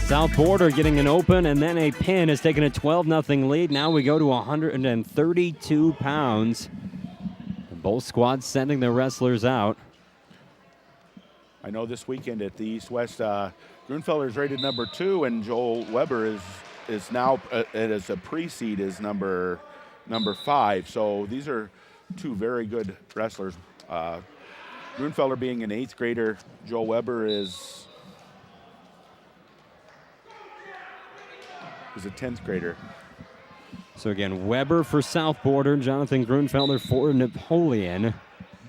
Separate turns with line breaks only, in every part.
South Border getting an open and then a pin has taken a 12-0 lead. Now we go to 132 pounds. Both squads sending their wrestlers out.
I know this weekend at the East-West, Grunfelder is rated number 2, and Joel Weber is now as a pre-seed is number 5. So these are two very good wrestlers. Grunfelder being an 8th grader, Joel Weber is a 10th grader.
So again, Weber for South Border, Jonathan Grunfelder for Napoleon.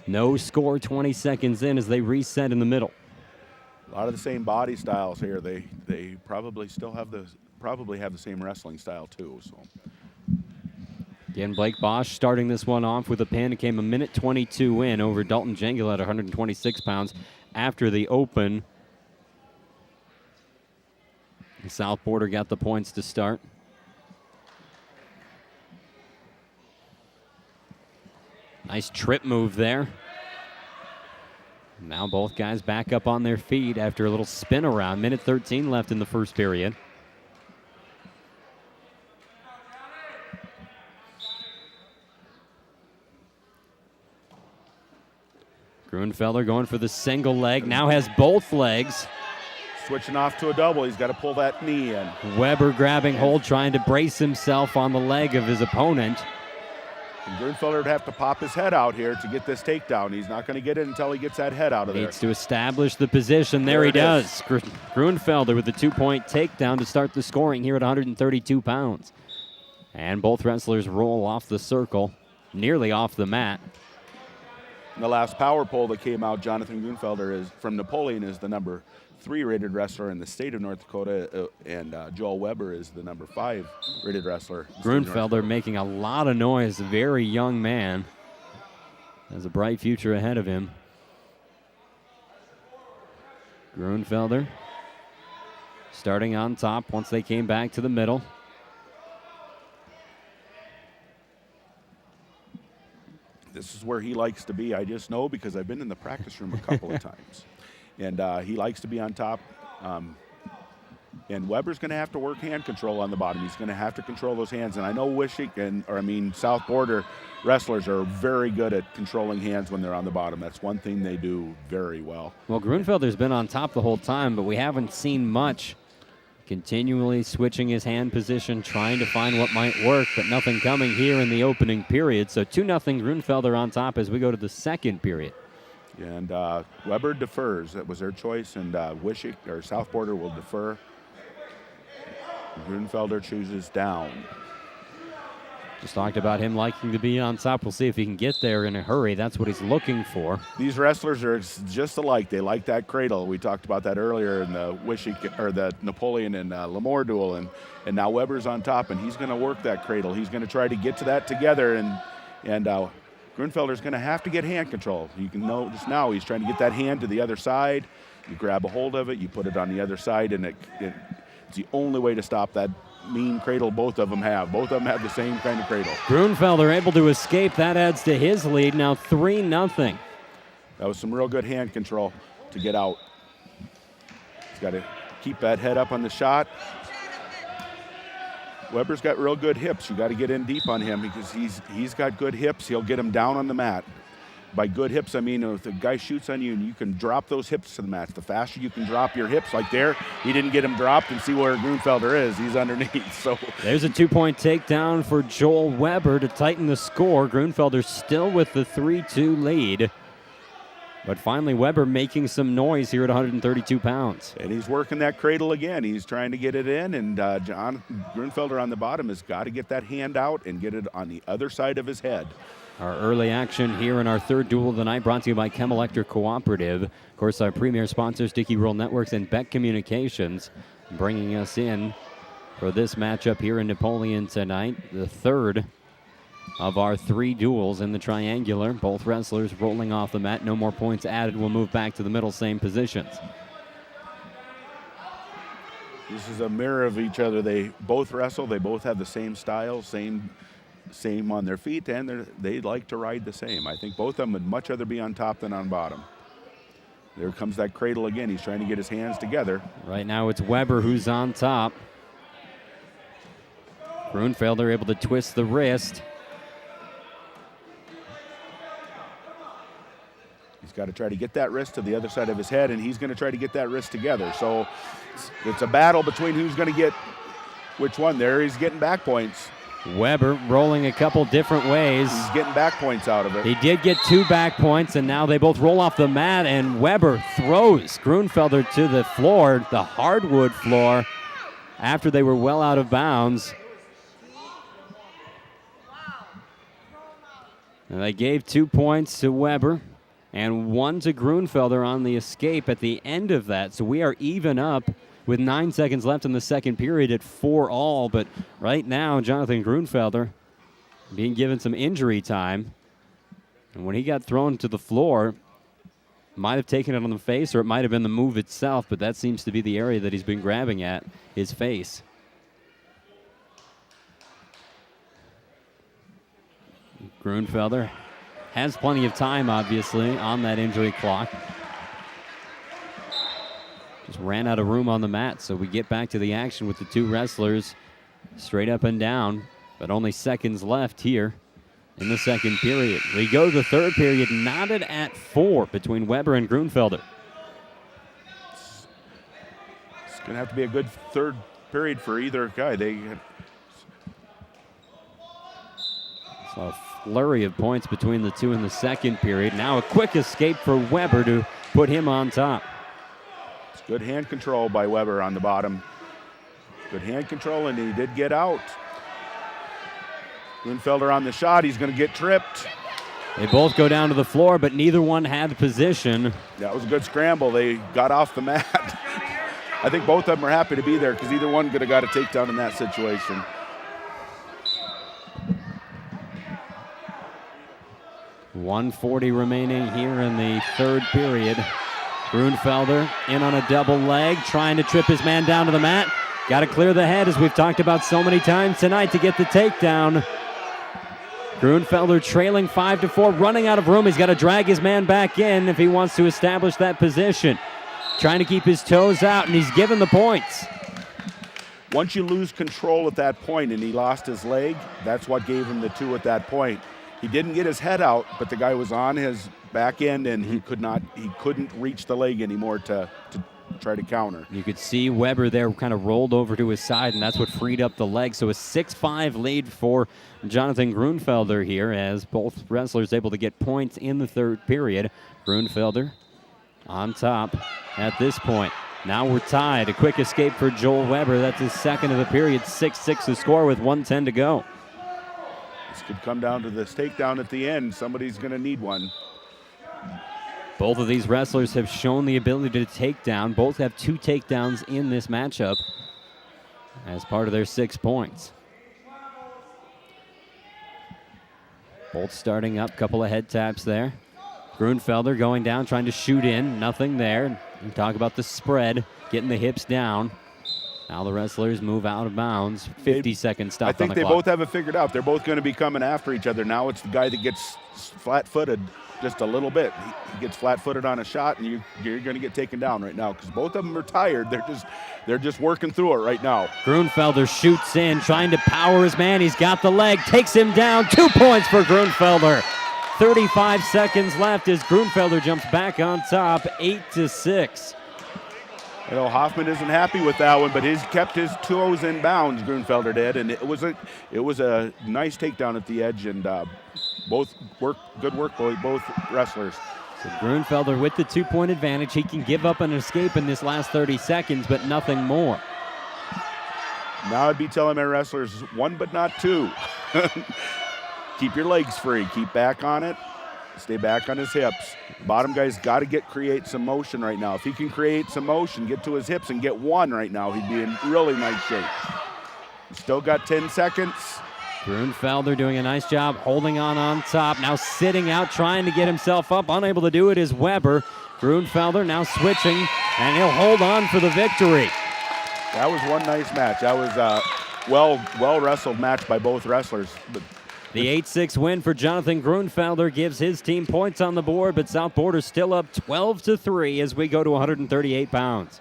No score 20 seconds in as they reset in the middle.
A lot of the same body styles here. They probably still have the same wrestling style too. So
again, Blake Bosch starting this one off with a pin. It came a minute 22 in over Dalton Jengel at 126 pounds after the open. The South Border got the points to start. Nice trip move there. Now both guys back up on their feet after a little spin around. Minute 13 left in the first period. Grunfelder going for the single leg. Now has both legs.
Switching off to a double. He's got to pull that knee in.
Weber grabbing hold, trying to brace himself on the leg of his opponent.
And Grunfelder would have to pop his head out here to get this takedown. He's not going to get it until he gets that head out of there.
Needs to establish the position. There he does. Grunfelder with the 2-point takedown to start the scoring here at 132 pounds. And both wrestlers roll off the circle, nearly off the mat.
In the last power poll that came out, Jonathan Grunfelder is from Napoleon is the number 3 rated wrestler in the state of North Dakota, and Joel Weber is the number 5 rated wrestler.
Grunfelder making a lot of noise, a very young man. Has a bright future ahead of him. Grunfelder starting on top once they came back to the middle.
This is where he likes to be. I just know because I've been in the practice room a couple of times. And he likes to be on top. And Weber's going to have to work hand control on the bottom. He's going to have to control those hands. And I know South Border wrestlers are very good at controlling hands when they're on the bottom. That's one thing they do very well.
Well, Grunfelder's been on top the whole time, but we haven't seen much. Continually switching his hand position, trying to find what might work, but nothing coming here in the opening period. So 2-0 Grunfelder on top as we go to the second period.
And Weber defers. That was their choice, and South Border will defer. Grunfelder chooses down.
Just talked about him liking to be on top. We'll see if he can get there in a hurry. That's what he's looking for.
These wrestlers are just alike. They like that cradle. We talked about that earlier in the Napoleon and Lemoore duel, and now Weber's on top, and he's going to work that cradle. He's going to try to get to that together, and Grunfelder's going to have to get hand control. You can notice now he's trying to get that hand to the other side. You grab a hold of it, you put it on the other side, and it's the only way to stop that mean cradle both of them have. Both of them have the same kind of cradle.
Grunfelder able to escape. That adds to his lead. Now 3-0.
That was some real good hand control to get out. He's got to keep that head up on the shot. Weber's got real good hips. You got to get in deep on him because he's got good hips. He'll get him down on the mat. By good hips, I mean if the guy shoots on you and you can drop those hips to the mat. The faster you can drop your hips, like there, he didn't get him dropped, and see where Grunfelder is. He's underneath. So
there's a 2-point takedown for Joel Weber to tighten the score. Grunfelder still with the 3-2 lead. But finally, Weber making some noise here at 132 pounds.
And he's working that cradle again. He's trying to get it in, and John Grunfelder on the bottom has got to get that hand out and get it on the other side of his head.
Our early action here in our third duel of the night brought to you by Chem Electric Cooperative. Of course, our premier sponsors, Dickey Rural Networks and BEK Communications, bringing us in for this matchup here in Napoleon tonight, the third of our 3 duels in the triangular. Both wrestlers rolling off the mat. No more points added. We'll move back to the middle, same positions.
This is a mirror of each other. They both wrestle. They both have the same style, same on their feet, and they like to ride the same. I think both of them would much rather be on top than on bottom. There comes that cradle again. He's trying to get his hands together.
Right now it's Weber who's on top. Grunfelder able to twist the wrist.
He's got to try to get that wrist to the other side of his head, and he's going to try to get that wrist together. So it's a battle between who's going to get which one. There he's getting back points.
Weber rolling a couple different ways.
He's getting back points out of it.
He did get 2 back points, and now they both roll off the mat, and Weber throws Grunfelder to the floor, the hardwood floor, after they were well out of bounds. And they gave 2 points to Weber and 1 to Grunfelder on the escape at the end of that. So we are even up with 9 seconds left in the second period at 4-all. But right now, Jonathan Grunfelder being given some injury time. And when he got thrown to the floor, might have taken it on the face or it might have been the move itself, but that seems to be the area that he's been grabbing at, his face. Grunfelder has plenty of time, obviously, on that injury clock. Just ran out of room on the mat, so we get back to the action with the 2 wrestlers straight up and down, but only seconds left here in the second period. We go to the third period, knotted at 4 between Weber and Grunfelder.
It's going to have to be a good third period for either guy.
So a flurry of points between the 2 in the second period. Now a quick escape for Weber to put him on top.
It's good hand control by Weber on the bottom. Good hand control, and he did get out. Grunfelder on the shot. He's going to get tripped.
They both go down to the floor, but neither one had position.
That was a good scramble. They got off the mat. I think both of them are happy to be there because either one could have got a takedown in that situation.
.140 remaining here in the third period. Grunfelder in on a double leg, trying to trip his man down to the mat. Got to clear the head, as we've talked about so many times tonight, to get the takedown. Grunfelder trailing 5-4, running out of room. He's got to drag his man back in if he wants to establish that position. Trying to keep his toes out, and he's given the points.
Once you lose control at that point, and he lost his leg, that's what gave him the 2 at that point. He didn't get his head out, but the guy was on his back end, and he couldn't reach the leg anymore to try to counter.
You could see Weber there kind of rolled over to his side, and that's what freed up the leg. So a 6-5 lead for Jonathan Grunfelder here, as both wrestlers able to get points in the third period. Grunfelder on top at this point. Now we're tied. A quick escape for Joel Weber. That's his second of the period. 6-6 the score with 1:10 to go.
This could come down to this takedown at the end. Somebody's going to need one.
Both of these wrestlers have shown the ability to take down. Both have 2 takedowns in this matchup as part of their 6 points. Both starting up, couple of head taps there. Grunfelder going down, trying to shoot in, nothing there. We talk about the spread, getting the hips down. Now the wrestlers move out of bounds. 50-second stop on the clock.
I think they both have it figured out. They're both going to be coming after each other. Now it's the guy that gets flat-footed just a little bit. He gets flat-footed on a shot, and you're going to get taken down right now because both of them are tired. They're just working through it right now.
Grunfelder shoots in, trying to power his man. He's got the leg, takes him down. 2 points for Grunfelder. 35 seconds left as Grunfelder jumps back on top, 8-6.
You know, Hoffman isn't happy with that one, but he's kept his toes in bounds, Grunfelder did, and it was a nice takedown at the edge, and good work by both wrestlers.
So Grunfelder with the 2-point advantage. He can give up an escape in this last 30 seconds, but nothing more.
Now I'd be telling my wrestlers 1 but not 2. Keep your legs free. Keep back on it. Stay back on his hips. Bottom guy's got to create some motion right now. If he can create some motion, get to his hips and get 1 right now, he'd be in really nice shape. He's still got 10 seconds.
Grunfelder doing a nice job holding on top. Now sitting out, trying to get himself up. Unable to do it is Weber. Grunfelder now switching, and he'll hold on for the victory.
That was one nice match. That was a well wrestled match by both wrestlers. But
The 8-6 win for Jonathan Grunfelder gives his team points on the board, but South Border still up 12-3 as we go to 138 pounds.